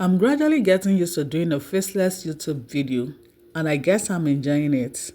I'm gradually getting used to doing a faceless YouTube video, and I guess I'm enjoying it.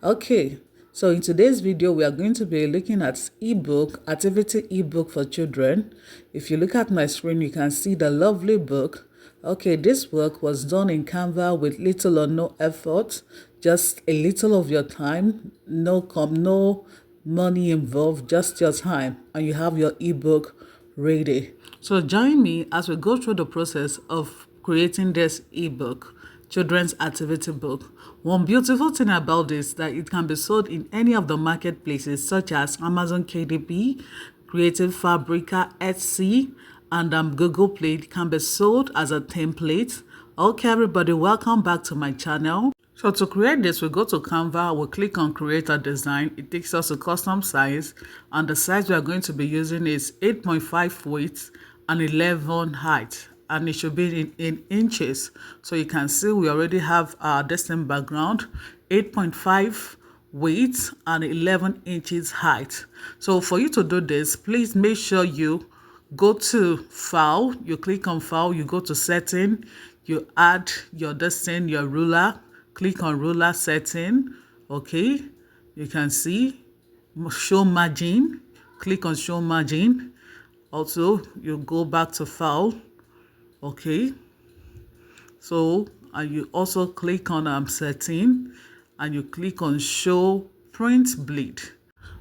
Okay, so in today's video, we are going to be looking at ebook, activity ebook for children. If you look at my screen, you can see the lovely book. Okay, this work was done in Canva with little or no effort, just a little of your time, no money involved, just your time, and you have your ebook ready. So join me as we go through the process of creating this ebook, children's activity book. One beautiful thing about this is that it can be sold in any of the marketplaces such as Amazon KDP, Creative Fabrica, Etsy, and Google Play. It can be sold as a template. Okay, everybody, welcome back to my channel. So to create this, we go to Canva, we'll click on Create a Design. It takes us to custom size, and the size we are going to be using is 8.5 width and 11 height, and it should be in inches. So you can see we already have our destined background, 8.5 width and 11 inches height. So for you to do this, please make sure you go to File, you click on File, you go to Setting, you add your your ruler, click on ruler setting. Okay, you can see show margin, click on show margin. Also, you go back to File. Okay, so and you also click on setting, and you click on show print bleed.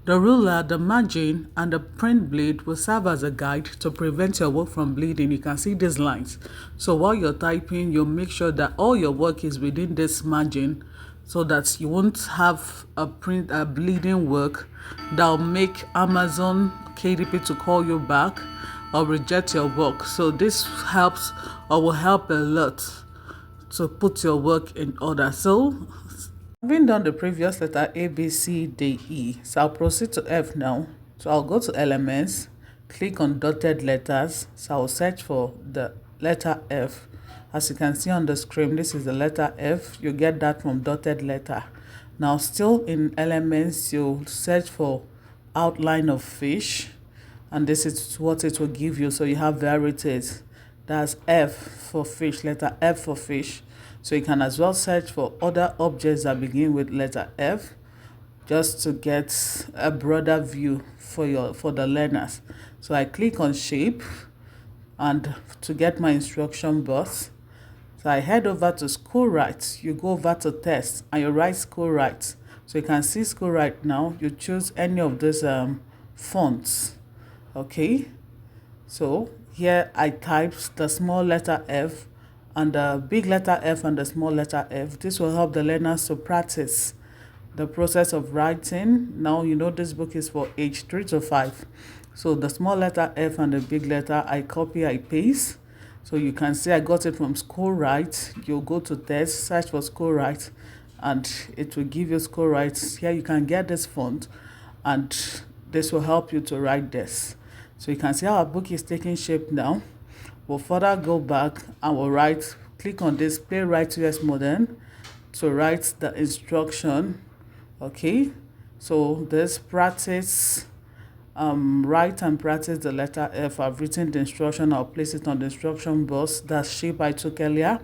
The ruler, the margin, and the print bleed will serve as a guide to prevent your work from bleeding. You can see these lines. So while you're typing, you'll make sure that all your work is within this margin so that you won't have a bleeding work that will make Amazon KDP to call you back or reject your work. So this helps or will help a lot to put your work in order. So having done the previous letter A, B, C, D, E, so I'll proceed to F now. So I'll go to Elements, click on dotted letters. So I'll search for the letter F. As you can see on the screen, this is the letter F. You get that from dotted letter. Now still in Elements, you'll search for outline of fish, and this is what it will give you. So you have varieties. That's F for fish, letter F for fish. So you can as well search for other objects that begin with letter F, just to get a broader view for the learners. So I click on shape, and to get my instruction box. So I head over to school write. You go over to test and you write school write. So you can see school write now. You choose any of these fonts. Okay. So here I typed the small letter F and the big letter F and the small letter F. This will help the learners to practice the process of writing. Now you know this book is for age 3 to 5. So the small letter F and the big letter, I copy, I paste. So you can see I got it from school write. You'll go to test, search for school write, and it will give you school write. Here you can get this font, and this will help you to write this. So you can see our book is taking shape now. We'll further go back and we'll write, click on this Playwright US Modern to write the instruction. Okay, so this practice, write and practice the letter F. I've written the instruction. I'll place it on the instruction box. That shape I took earlier.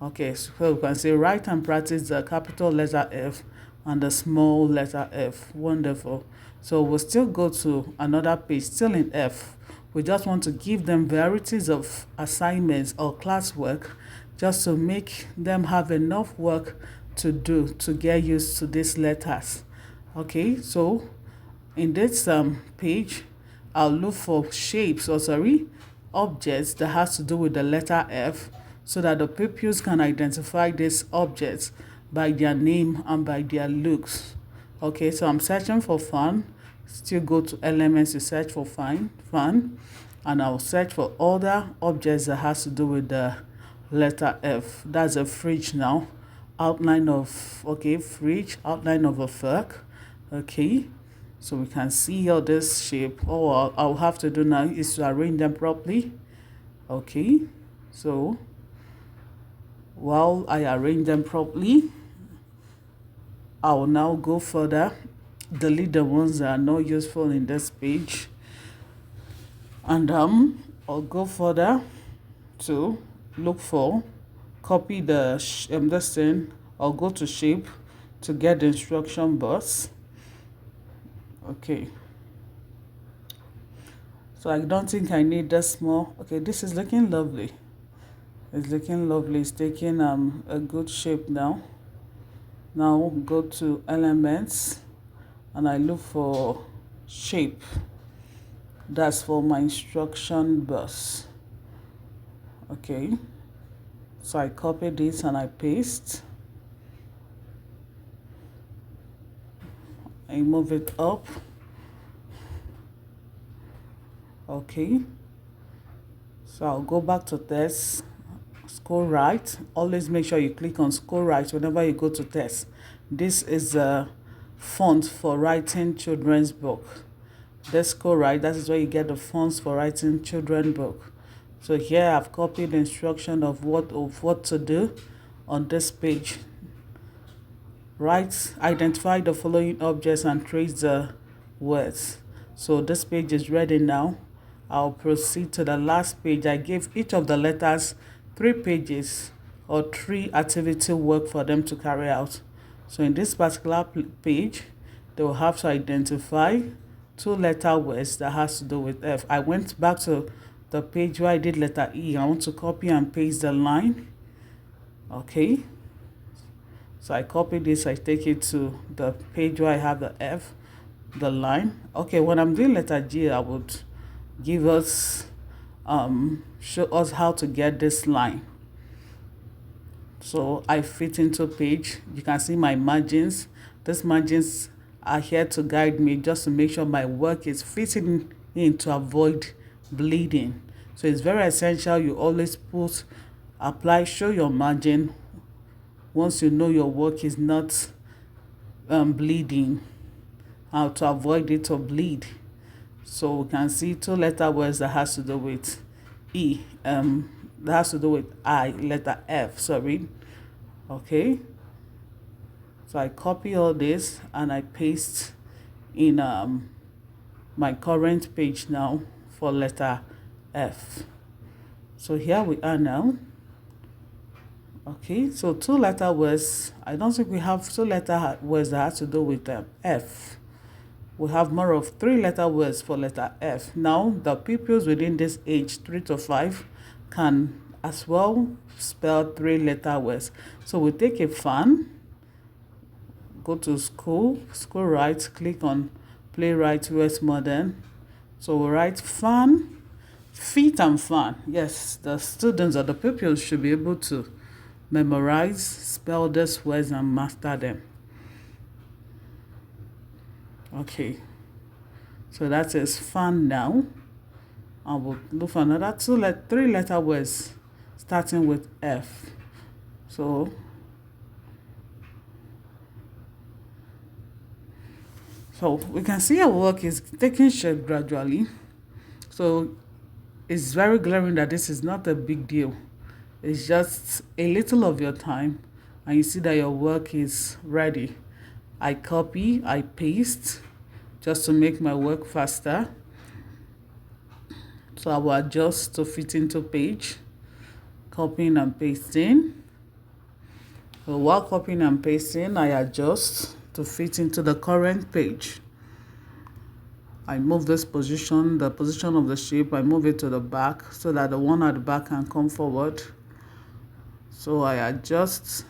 Okay, so you can say write and practice the capital letter F and the small letter F. Wonderful. So we'll still go to another page, still in F. We just want to give them varieties of assignments or classwork just to make them have enough work to do to get used to these letters. Okay, so in this page, I'll look for shapes, objects that has to do with the letter F, so that the pupils can identify these objects by their name and by their looks. Okay, so I'm searching for fun. Still go to Elements to search for fun, and I'll search for other objects that has to do with the letter F. That's a fridge now. Outline of, fridge, outline of a fork. Okay, so we can see all this shape. All I'll have to do now is to arrange them properly. Okay, so while I arrange them properly, I will now go further, delete the ones that are not useful in this page, and I'll go further to look for, copy the this thing, or go to shape to get the instruction box. Okay, so I don't think I need this more. Okay, this is looking lovely. It's looking lovely. It's taking a good shape now. Now go to elements and I look for shape. That's for my instruction bus. Okay, so I copy this and I paste. I move it up. Okay, so I'll go back to test, scroll right. Always make sure you click on scroll right whenever you go to test. This is a font for writing children's book. Let's go right. That is where you get the fonts for writing children's book. So here I've copied the instruction of what to do on this page. Right, identify the following objects and trace the words. So this page is ready now. I'll proceed to the last page. I gave each of the letters 3 pages or 3 activity work for them to carry out. So in this particular page, they will have to identify 2 letter words that has to do with F. I went back to the page where I did letter E. I want to copy and paste the line. Okay. So I copy this, I take it to the page where I have the F, the line. Okay, when I'm doing letter G, I would give us, show us how to get this line. So I fit into page. You can see my margins. These margins are here to guide me just to make sure my work is fitting in to avoid bleeding. So it's very essential you always show your margin once you know your work is not bleeding, how to avoid it to bleed. So we can see 2 letter words that has to do with E, that has to do with I, letter F, sorry. Okay, so I copy all this and I paste in my current page now for letter F. So here we are now. Okay, so 2 letter words. I don't think we have 2 letter words that has to do with F. We have more of 3 letter words for letter F. Now, the pupils within this age, 3 to 5, can as well spell 3 letter words. So we take a fan, go to school, scroll right, click on playwright West Modern. So we write fan, feet and fan. Yes, the students or the pupils should be able to memorize, spell these words and master them. Okay, so that is fun now. I will look for another 3 letter words starting with F. So we can see our work is taking shape gradually. So it's very glaring that this is not a big deal. It's just a little of your time and you see that your work is ready. I copy, I paste just to make my work faster. So I will adjust to fit into page, copying and pasting. So while copying and pasting, I adjust to fit into the current page. I move this position, the position of the shape, I move it to the back so that the one at the back can come forward. So I adjust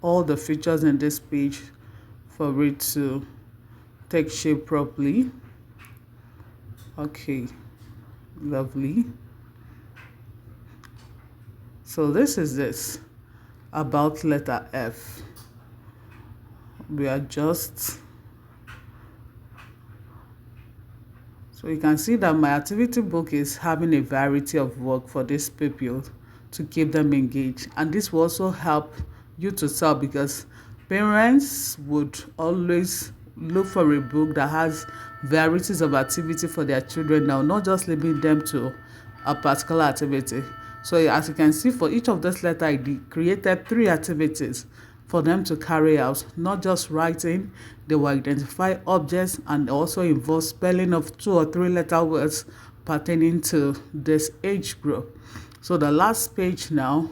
all the features in this page for it to take shape properly. Okay, lovely. So this is this about letter F. We adjust. So you can see that my activity book is having a variety of work for these people to keep them engaged. And this will also help you to sell because parents would always look for a book that has varieties of activity for their children now, not just limiting them to a particular activity. So as you can see, for each of this letter, I created 3 activities for them to carry out, not just writing. They will identify objects and also involve spelling of 2 or 3 letter words pertaining to this age group. So the last page now,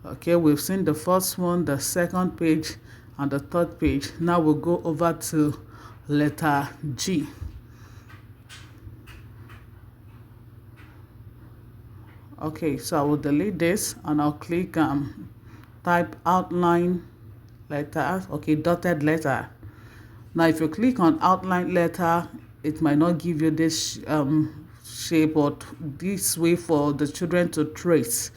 okay, we've seen the first one, the second page, and the third page. Now we'll go over to letter G. Okay, so I will delete this and I'll click type outline letter, okay, dotted letter. Now if you click on outline letter, it might not give you this shape or this way for the children to trace.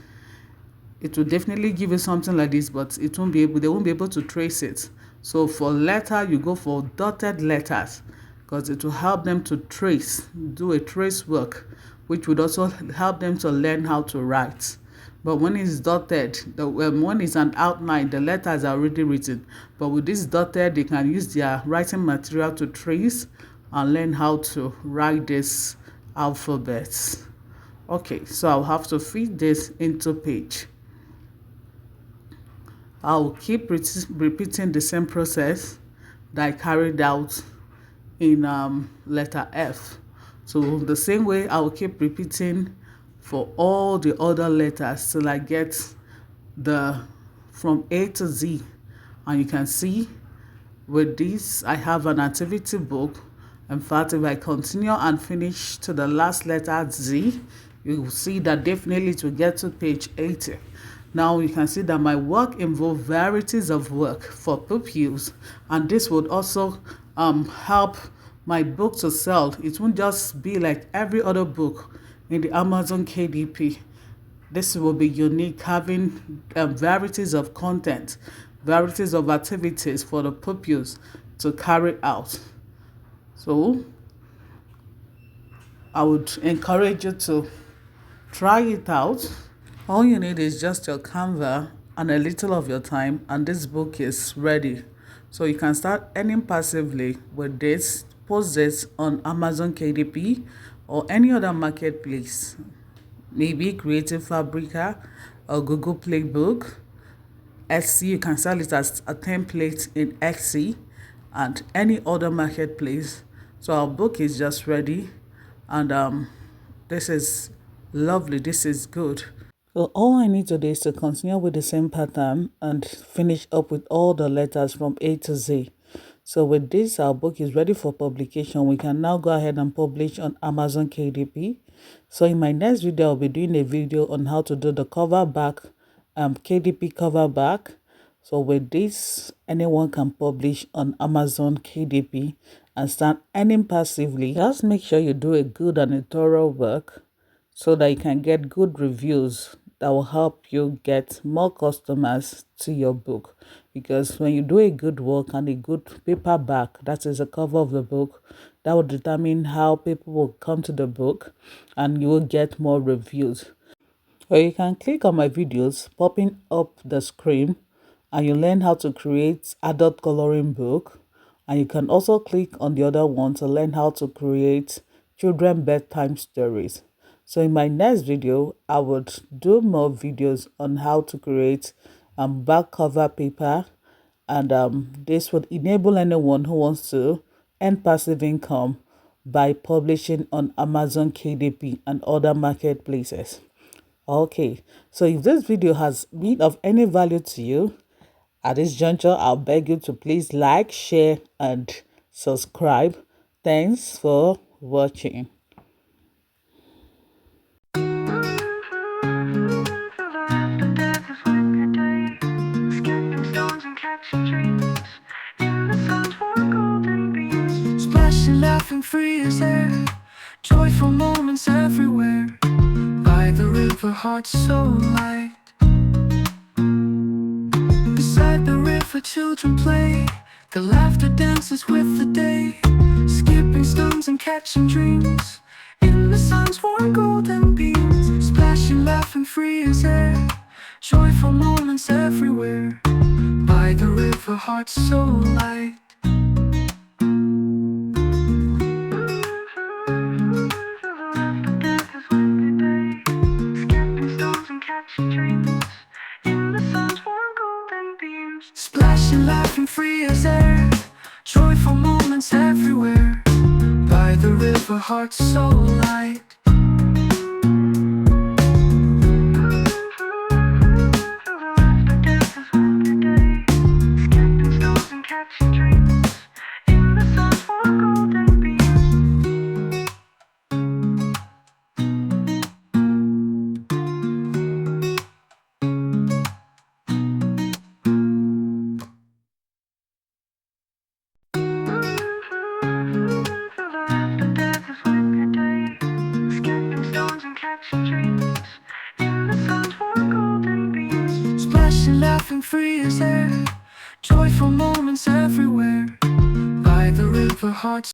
It will definitely give you something like this, but it won't be able, they won't be able to trace it. So for letter, you go for dotted letters because it will help them to trace, do a trace work, which would also help them to learn how to write. But when it's dotted, when it's an outline, the letters are already written. But with this dotted, they can use their writing material to trace and learn how to write this alphabets. Okay, so I'll have to fit this into page. I'll keep repeating the same process that I carried out in letter F. So the same way I will keep repeating for all the other letters till I get from A to Z. And you can see with this, I have an activity book. In fact, if I continue and finish to the last letter Z, you will see that definitely it will get to page 80. Now you can see that my work involves varieties of work for pupils, and this would also help my book to sell. It won't just be like every other book in the Amazon KDP. This will be unique, having varieties of content, varieties of activities for the pupils to carry out. So I would encourage you to try it out. All you need is just your Canva and a little of your time, and this book is ready. So you can start earning passively with this. Post this on Amazon KDP or any other marketplace, maybe Creative Fabrica or Google Playbook. Etsy, you can sell it as a template in Etsy and any other marketplace. So our book is just ready, and this is lovely, this is good. So all I need to do is to continue with the same pattern and finish up with all the letters from A to Z. So with this, our book is ready for publication. We can now go ahead and publish on Amazon KDP. So in my next video, I'll be doing a video on how to do the cover back, KDP cover back. So with this, anyone can publish on Amazon KDP and start earning passively. Just make sure you do a good and a thorough work so that you can get good reviews that will help you get more customers to your book. Because when you do a good work and a good paperback, that is the cover of the book, that will determine how people will come to the book and you will get more reviews. Or you can click on my videos popping up the screen and you learn how to create adult coloring book. And you can also click on the other one to learn how to create children bedtime stories. So in my next video, I would do more videos on how to create back cover paper, and this would enable anyone who wants to earn passive income by publishing on Amazon KDP and other marketplaces. Okay, so if this video has been of any value to you, at this juncture, I'll beg you to please like, share, and subscribe. Thanks for watching. Splashing, laughing, free as air, joyful moments everywhere. By the river, hearts so light. Beside the river, children play. The laughter dances with the day, skipping stones and catching dreams in the sun's warm golden beams. Splashing, laughing, free as air, joyful moments everywhere. By the river, hearts so light. Splashing, laughing, free as air, joyful moments everywhere. By the river, hearts so light. In the sun's warm golden beams, splashing, laughing, free as air, joyful moments everywhere. By the river, hearts